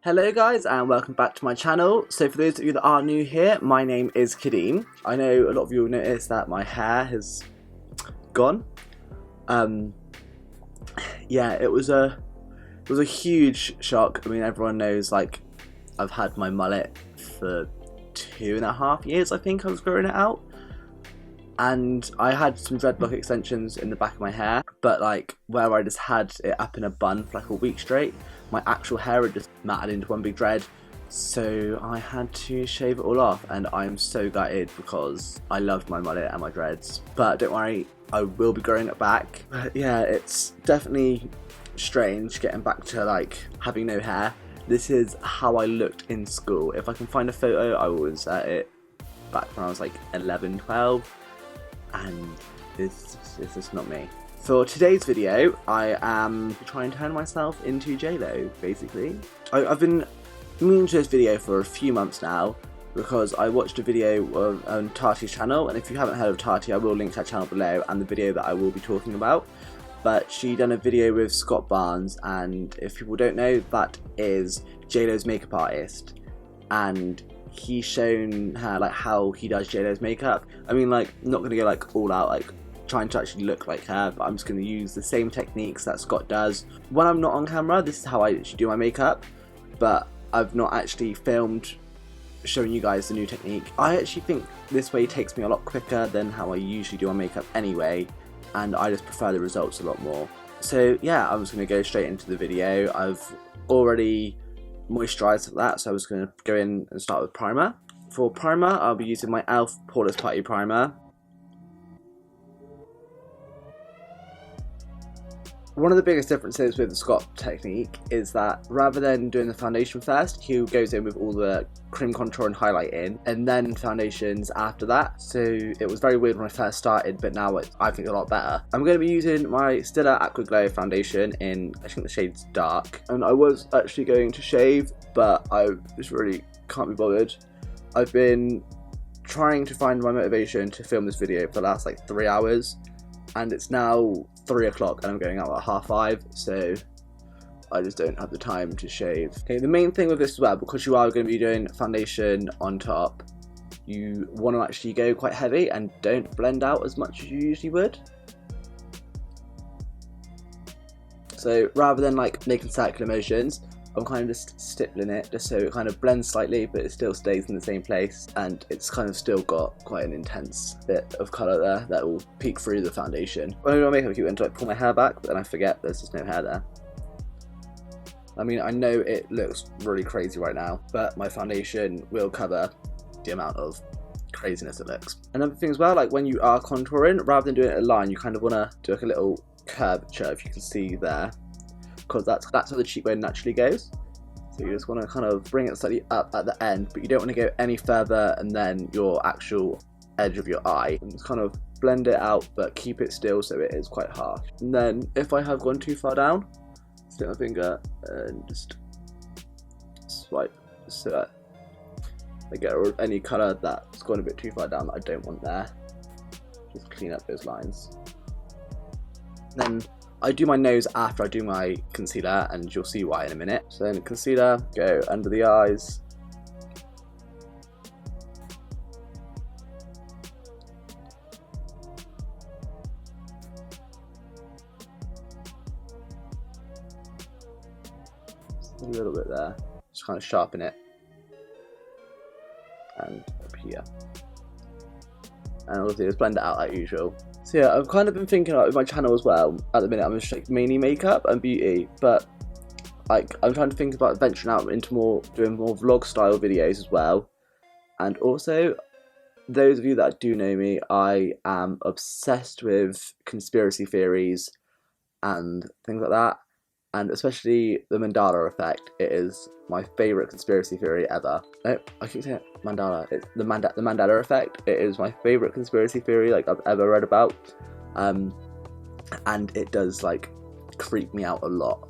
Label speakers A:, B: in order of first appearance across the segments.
A: Hello guys and welcome back to my channel. So for those of you that are new here, my name is Kadeem. I know a lot of you will notice that my hair has gone. Yeah, it was a huge shock. I mean, everyone knows like I've had my mullet for 2.5 years, I think I was growing it out. And I had some dreadlock extensions in the back of my hair, but like where I just had it up in a bun for like a week straight, my actual hair had just matted into one big dread, so I had to shave it all off, and I'm so gutted because I loved my mullet and my dreads. But don't worry, I will be growing it back. But yeah, it's definitely strange getting back to like having no hair. This is how I looked in school. If I can find a photo, I will insert it back when I was like 11, 12. And this is not me. For today's video, I am trying to turn myself into J-Lo, basically. I've been meaning to do this video for a few months now because I watched a video on Tati's channel, and if you haven't heard of Tati, I will link that channel below and the video that I will be talking about. But she done a video with Scott Barnes, and if people don't know, that is J-Lo's makeup artist, and he's shown her like how he does J-Lo's makeup. I mean, like, I'm not gonna go like all out like trying to actually look like her, but I'm just gonna use the same techniques that Scott does. When I'm not on camera, this is how I actually do my makeup, but I've not actually filmed showing you guys the new technique. I actually think this way takes me a lot quicker than how I usually do my makeup anyway, and I just prefer the results a lot more. So yeah, I'm just gonna go straight into the video. I've already moisturised that, so I was going to go in and start with primer. For primer, I'll be using my e.l.f. Poreless Putty Primer. One of the biggest differences with the Scott technique is that rather than doing the foundation first, he goes in with all the cream contour and highlight in, and then foundations after that. So it was very weird when I first started, but now I think a lot better. I'm going to be using my Stila Aqua Glow foundation in, I think the shade's dark. And I was actually going to shave, but I just really can't be bothered. I've been trying to find my motivation to film this video for the last like 3 hours, and it's now 3 o'clock and I'm going out at 5:30, so I just don't have the time to shave. Okay, the main thing with this as well, because you are going to be doing foundation on top, you want to actually go quite heavy and don't blend out as much as you usually would. So rather than like making circular motions, I'm kind of just stippling it just so it kind of blends slightly, but it still stays in the same place, and it's kind of still got quite an intense bit of colour there that will peek through the foundation. When I do my makeup, I keep to pull my hair back, but then I forget there's just no hair there. I mean, I know it looks really crazy right now, but my foundation will cover the amount of craziness it looks. Another thing as well, like when you are contouring, rather than doing it a line, you kind of want to do like a little curvature, if you can see there, because that's how the cheekbone naturally goes. So you just want to kind of bring it slightly up at the end, but you don't want to go any further and then your actual edge of your eye. And just kind of blend it out, but keep it still so it is quite harsh. And then if I have gone too far down, stick my finger and just swipe so that I get any colour that's gone a bit too far down that I don't want there. Just clean up those lines. Then I do my nose after I do my concealer, and you'll see why in a minute. So then concealer, go under the eyes. Just a little bit there. Just kind of sharpen it. And up here. And all I'll do is blend it out like usual. So yeah, I've kind of been thinking about with my channel as well. At the minute, I'm just like mainly makeup and beauty, but like I'm trying to think about venturing out into doing more vlog style videos as well. And also, those of you that do know me, I am obsessed with conspiracy theories and things like that, and especially the Mandela effect. It is my favourite conspiracy theory ever. No, I keep saying Mandela. It's the Mandela effect. It is my favourite conspiracy theory like I've ever read about, and it does like creep me out a lot.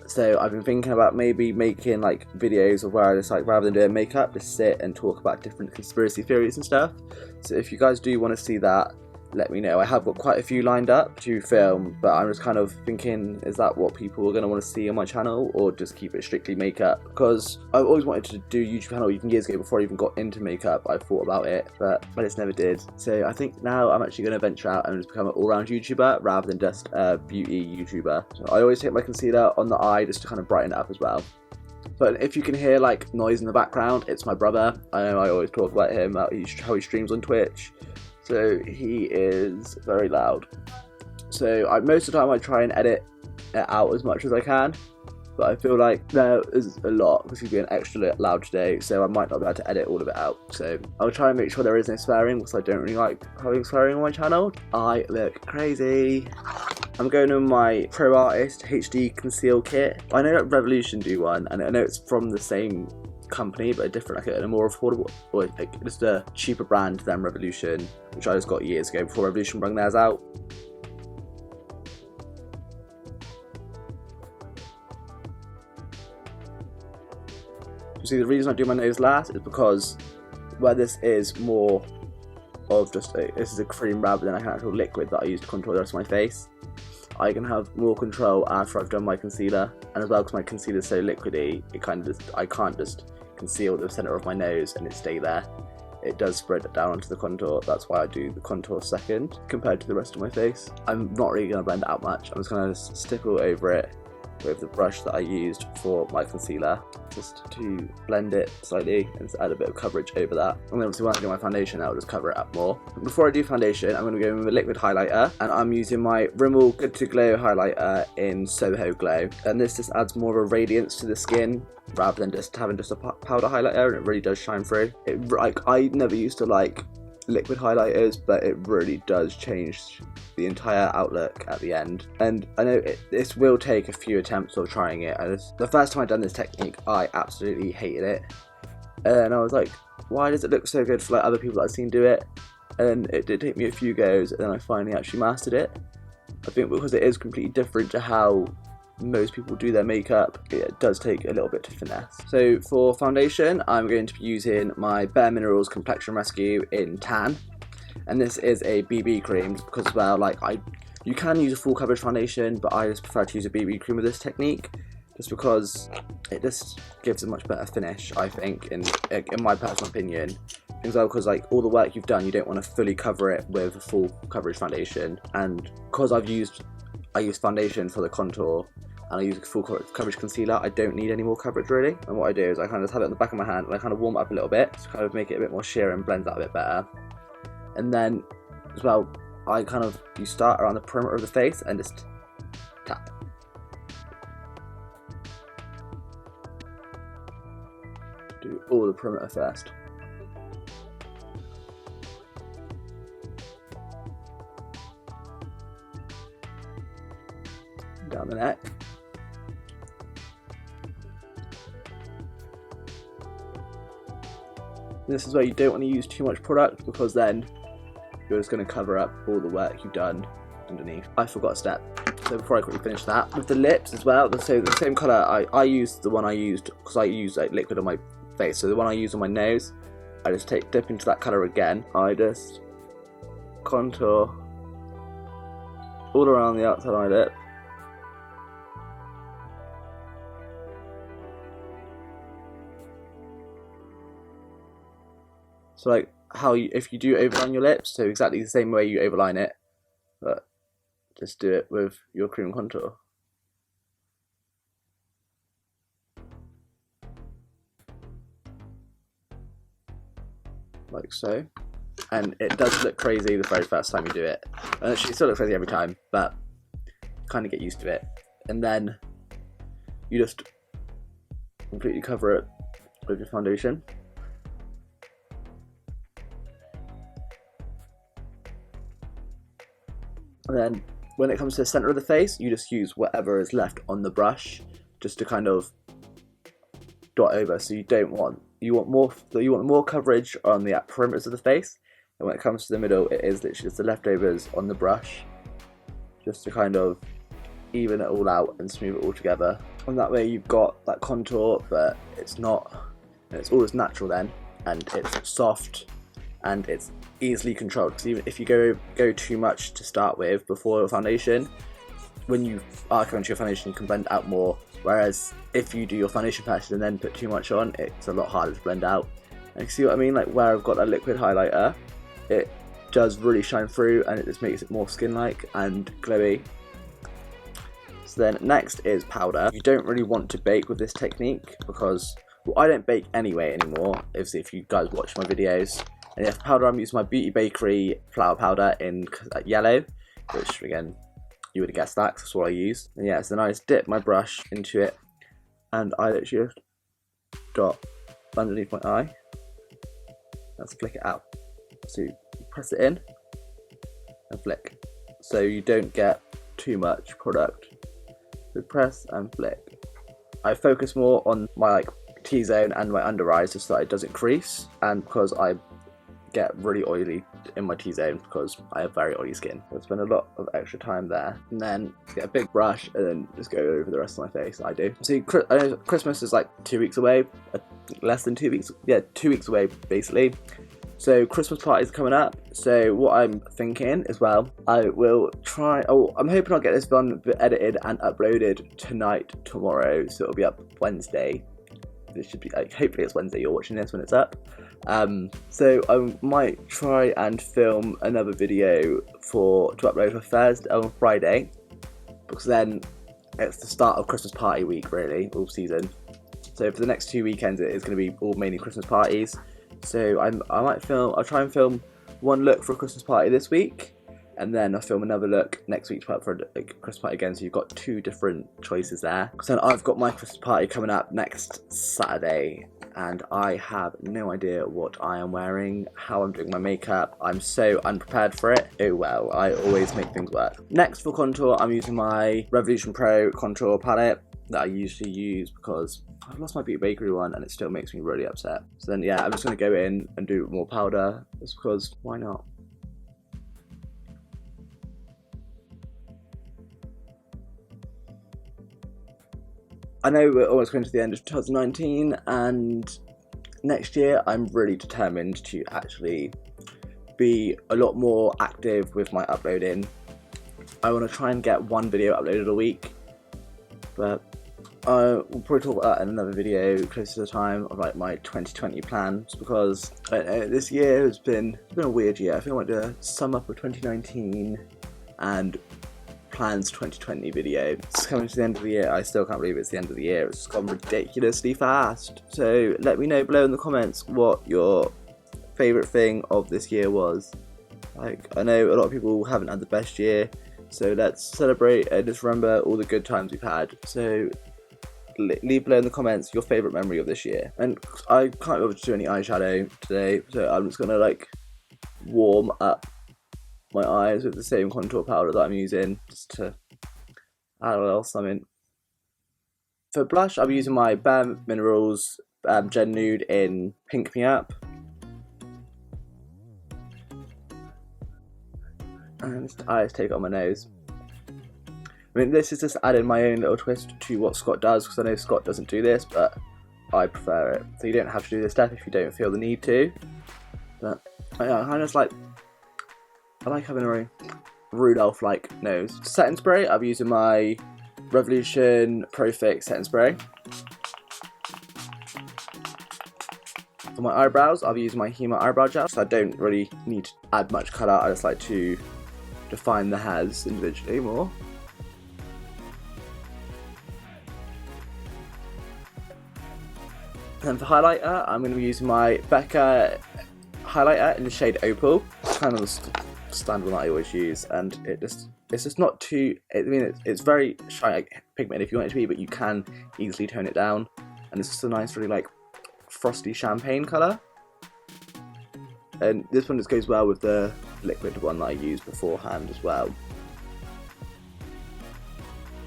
A: So I've been thinking about maybe making like videos of where I just like, rather than doing makeup, just sit and talk about different conspiracy theories and stuff. So if you guys do want to see that, let me know. I have got quite a few lined up to film, but I'm just kind of thinking, is that what people are going to want to see on my channel, or just keep it strictly makeup? Because I've always wanted to do a YouTube channel even years ago before I even got into makeup. I thought about it, but I just never did. So I think now I'm actually going to venture out and just become an all-round YouTuber rather than just a beauty YouTuber. So I always take my concealer on the eye just to kind of brighten it up as well. But if you can hear like noise in the background, it's my brother. I know I always talk about him, how he streams on Twitch. So he is very loud. So most of the time I try and edit it out as much as I can. But I feel like there is a lot because he's being extra loud today, so I might not be able to edit all of it out. So I'll try and make sure there is no swearing because I don't really like having swearing on my channel. I look crazy. I'm going with my Pro Artist HD Conceal Kit. I know that Revolution do one, and I know it's from the same company, but a different, like a more affordable, or like just a cheaper brand than Revolution, which I just got years ago before Revolution brought theirs out. See, the reason I do my nose last is because where this is more of just this is a cream rather than like an actual liquid that I use to contour the rest of my face, I can have more control after I've done my concealer, and as well because my concealer is so liquidy, it kind of I can't just conceal the center of my nose and it stay there. It does spread down onto the contour. That's why I do the contour second compared to the rest of my face. I'm not really going to blend it out much. I'm just going to stipple over it with the brush that I used for my concealer, just to blend it slightly and just add a bit of coverage over that. And then obviously when I do my foundation, I'll just cover it up more. Before I do foundation, I'm going to go in with a liquid highlighter, and I'm using my Rimmel Good to Glow highlighter in Soho Glow. And this just adds more of a radiance to the skin rather than just having just a powder highlighter, and it really does shine through. I never used to like liquid highlighters, but it really does change the entire outlook at the end. And I know this will take a few attempts of trying it. The first time I done this technique, I absolutely hated it, and I was like, why does it look so good for like other people that I've seen do it? And it did take me a few goes, and then I finally actually mastered it. I think because it is completely different to how most people do their makeup, it does take a little bit to finesse. So for foundation, I'm going to be using my Bare Minerals Complexion Rescue in Tan, and this is a BB cream because, well, like you can use a full coverage foundation, but I just prefer to use a BB cream with this technique just because it just gives a much better finish, I think, in my personal opinion. As well, because like all the work you've done, you don't want to fully cover it with a full coverage foundation, and because I use foundation for the contour and I use a full coverage concealer, I don't need any more coverage really. And what I do is I kind of just have it on the back of my hand and I kind of warm it up a little bit to kind of make it a bit more sheer and blends out a bit better. And then as well, you start around the perimeter of the face and just tap. Do all the perimeter first. Down the neck. This is where you don't want to use too much product because then you're just going to cover up all the work you've done underneath. I forgot a step. So before I quickly finish that, with the lips as well, so the same colour, I used the one I used because I used like liquid on my face. So the one I use on my nose, I just dip into that colour again. I just contour all around the outside of my lip. So like if you do overline your lips, so exactly the same way you overline it, but just do it with your cream contour. Like so. And it does look crazy the very first time you do it. And actually it still looks crazy every time, but kind of get used to it. And then you just completely cover it with your foundation. And then when it comes to the center of the face, you just use whatever is left on the brush just to kind of dot over. So you want more coverage on the perimeters of the face. And when it comes to the middle, it is literally just the leftovers on the brush just to kind of even it all out and smooth it all together. And that way you've got that contour, but it's all just natural then, and it's soft and it's easily controlled. Because even if you go too much to start with before your foundation, when you are coming to your foundation, you can blend out more. Whereas if you do your foundation patch and then put too much on, it's a lot harder to blend out. And you see what I mean? Like where I've got that liquid highlighter, it does really shine through, and it just makes it more skin-like and glowy. So then next is powder. You don't really want to bake with this technique because, well, I don't bake anyway anymore. Obviously, if you guys watch my videos. And yeah, for powder, I'm using my Beauty Bakery flour powder in yellow, which again, you would have guessed that, 'cause that's what I use. And yeah, so then I just dip my brush into it, and I literally just dot underneath my eye. Let's flick it out. So you press it in and flick, so you don't get too much product. So press and flick. I focus more on my T-zone and my under eyes just so that it doesn't crease, and because I get really oily in my T-zone because I have very oily skin. So I spend a lot of extra time there, and then get a big brush and then just go over the rest of my face. I do. See, I know Christmas is like 2 weeks away, less than 2 weeks. Yeah, 2 weeks away basically. So Christmas parties are coming up. So what I'm thinking as well, I will try. Oh, I'm hoping I'll get this one edited and uploaded tonight, tomorrow. So it'll be up Wednesday. It should be hopefully it's Wednesday. You're watching this when it's up. So I might try and film another video to upload for Thursday on Friday, because then it's the start of Christmas party week, really, all season. So for the next 2 weekends, it is going to be all mainly Christmas parties. So I'll try and film one look for a Christmas party this week, and then I'll film another look next week for a Christmas party again, so you've got 2 different choices there. So then I've got my Christmas party coming up next Saturday, and I have no idea what I am wearing, how I'm doing my makeup. I'm so unprepared for it. Oh well, I always make things work. Next for contour, I'm using my Revolution Pro contour palette that I usually use because I've lost my Beauty Bakery one and it still makes me really upset. So then yeah, I'm just going to go in and do more powder just because why not? I know we're almost going to the end of 2019, and next year I'm really determined to actually be a lot more active with my uploading. I want to try and get 1 video uploaded a week, but we'll probably talk about that in another video close to the time of my 2020 plans, because this year has been a weird year. I think I want to sum up of 2019 and plans 2020 video. It's coming to the end of the year. I still can't believe it's the end of the year. It's gone ridiculously fast. So let me know below in the comments what your favourite thing of this year was. I know a lot of people haven't had the best year, so let's celebrate and just remember all the good times we've had. So leave below in the comments your favourite memory of this year. And I can't be able to do any eyeshadow today, so I'm just gonna warm up my eyes with the same contour powder that I'm using, just to add a little something. For blush, I'm using my Bare Minerals Gen Nude in Pink Me Up. And I just take it on my nose. I mean, this is just adding my own little twist to what Scott does, because I know Scott doesn't do this, but I prefer it. So you don't have to do this step if you don't feel the need to. But I just I like having a very Rudolph-like nose. Setting spray, I'm using my Revolution Pro Fix setting spray. For my eyebrows, I'll be using my Hema eyebrow gel, so I don't really need to add much colour. I just like to define the hairs individually more. And for highlighter, I'm going to be using my Becca highlighter in the shade Opal. It's kind of the standard one that I always use, and it's just not too. I mean, it's very shiny pigment if you want it to be, but you can easily tone it down. And it's just a nice, really frosty champagne colour. And this one just goes well with the liquid one that I used beforehand as well.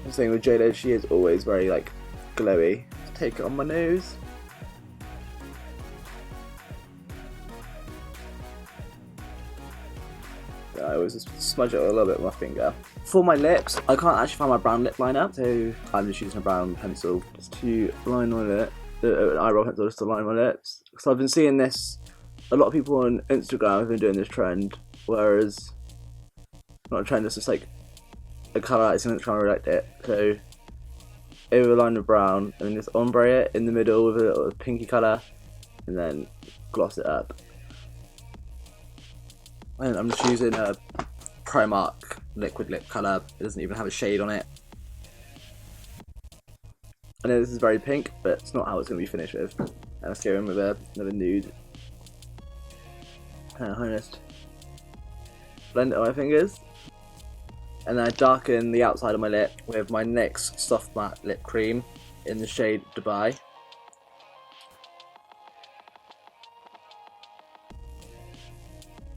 A: The same with JLo, she is always very glowy. Take it on my nose. I always just smudge it a little bit with my finger. For my lips, I can't actually find my brown lip liner, so I'm just using a brown pencil just to line my lip, an eyebrow pencil just to line my lips. Because I've been seeing this a lot of people on Instagram have been doing this trend, whereas not a trend, it's just like a colour that's on Instagram, I liked it. So over a line of brown, and then just ombre it in the middle with a little pinky colour, and then gloss it up. And I'm just using a Primark liquid lip colour. It doesn't even have a shade on it. I know this is very pink, but it's not how it's going to be finished with. And let's go in with another nude. And I just blend it on my fingers. And then I darken the outside of my lip with my NYX Soft Matte Lip Cream in the shade Dubai.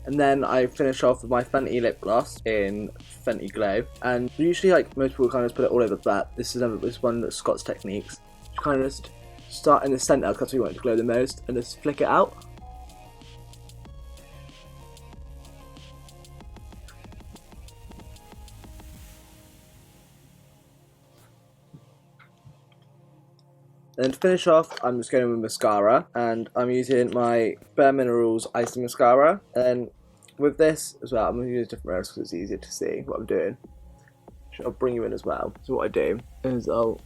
A: And then I finish off with my Fenty lip gloss in Fenty Glow. And usually, like, most people kind of just put it all over, but this is one of Scott's techniques. You kind of just start in the centre because we want it to glow the most, and just flick it out. And then to finish off, I'm just going with mascara, and I'm using my Bare Minerals Icy Mascara. And with this as well, I'm going to use different mirrors because it's easier to see what I'm doing. I'll bring you in as well. So what I do is I'll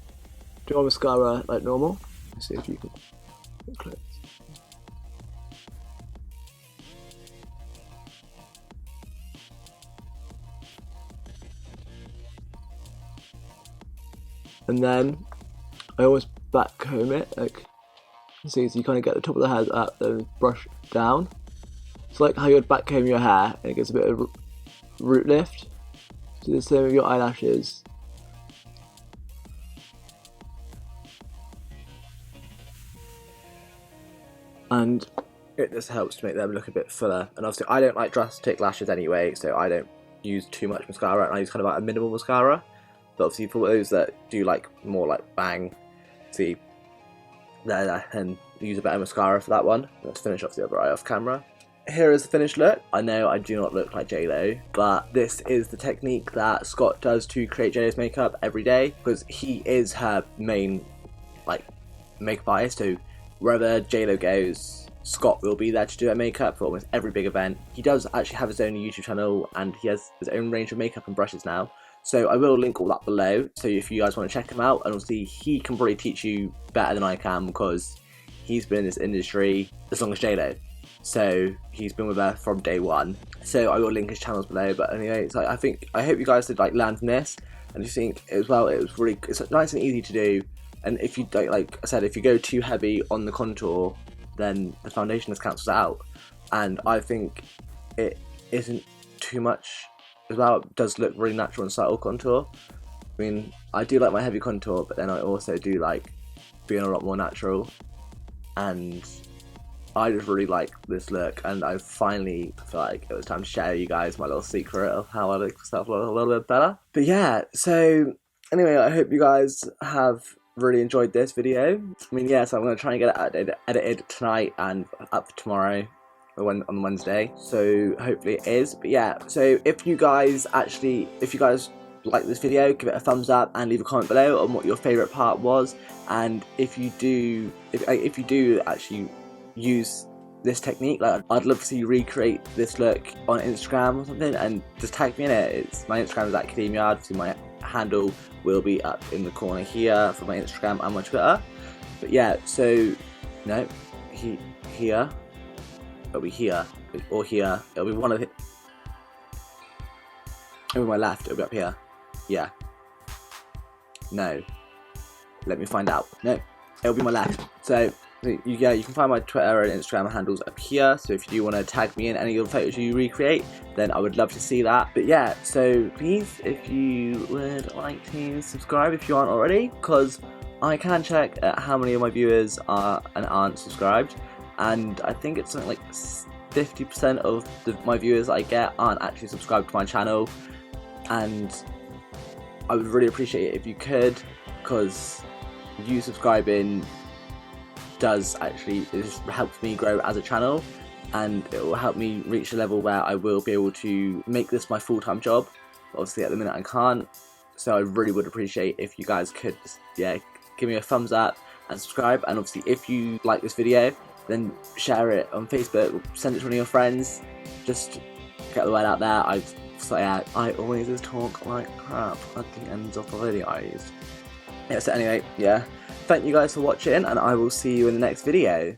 A: do my mascara like normal. Let's see if you can get close. And then I always back comb it, like, see, so you kind of get the top of the hair up, then brush down. It's like how you would back comb your hair, and it gets a bit of root lift. Do the same with your eyelashes. And it just helps to make them look a bit fuller. And obviously I don't like drastic lashes anyway, so I don't use too much mascara, and I use kind of like a minimal mascara. But obviously for those that do like more like bang, see, there, and use a better mascara for that one. Let's finish off the other eye off camera. Here is the finished look. I know I do not look like J-Lo, but this is the technique that Scott does to create J-Lo's makeup every day, because he is her main like makeup artist. So wherever J-Lo goes, Scott will be there to do her makeup for almost every big event. He does actually have his own YouTube channel, and he has his own range of makeup and brushes now. So I will link all that below, so if you guys want to check him out, and obviously he can probably teach you better than I can because he's been in this industry as long as J-Lo. So he's been with her from day one. So I will link his channels below. But anyway, it's like, I hope you guys did like land from this, and you think as well it's nice and easy to do. And if you don't, like I said, if you go too heavy on the contour, then the foundation just cancels out. And I think it isn't too much as well. It does look really natural and subtle contour. I mean, I do like my heavy contour, but then I also do like being a lot more natural, and I just really like this look, and I finally feel like it was time to share you guys my little secret of how I look myself a little bit better. But yeah, so anyway, I hope you guys have really enjoyed this video. I mean, yeah, so I'm going to try and get it edited tonight and up tomorrow on Wednesday, so hopefully it is. But yeah, so if you guys like this video, give it a thumbs up and leave a comment below on what your favourite part was. And if you do actually use this technique, like, I'd love to see you recreate this look on Instagram or something, and just tag me in it. My Instagram is at @KadeemYard. So my handle will be up in the corner here for my Instagram and my Twitter. But yeah, so no, here. It'll be here, or here. It'll be one of the. It'll be my left. It'll be up here. Yeah. No. Let me find out. No. It'll be my left. So you can find my Twitter and Instagram handles up here. So if you do want to tag me in any of the photos you recreate, then I would love to see that. But yeah, so please, if you would like to subscribe if you aren't already, because I can check at how many of my viewers are and aren't subscribed. And I think it's something like 50% of my viewers I get aren't actually subscribed to my channel, and I would really appreciate it if you could, because you subscribing does actually, it just helps me grow as a channel, and it will help me reach a level where I will be able to make this my full-time job. Obviously at the minute I can't, so I really would appreciate if you guys could just, yeah, give me a thumbs up and subscribe. And obviously if you like this video, then share it on Facebook, send it to one of your friends, just get the word out there. I always just talk like crap at the end of the videos. Yeah, so anyway, yeah, thank you guys for watching, and I will see you in the next video.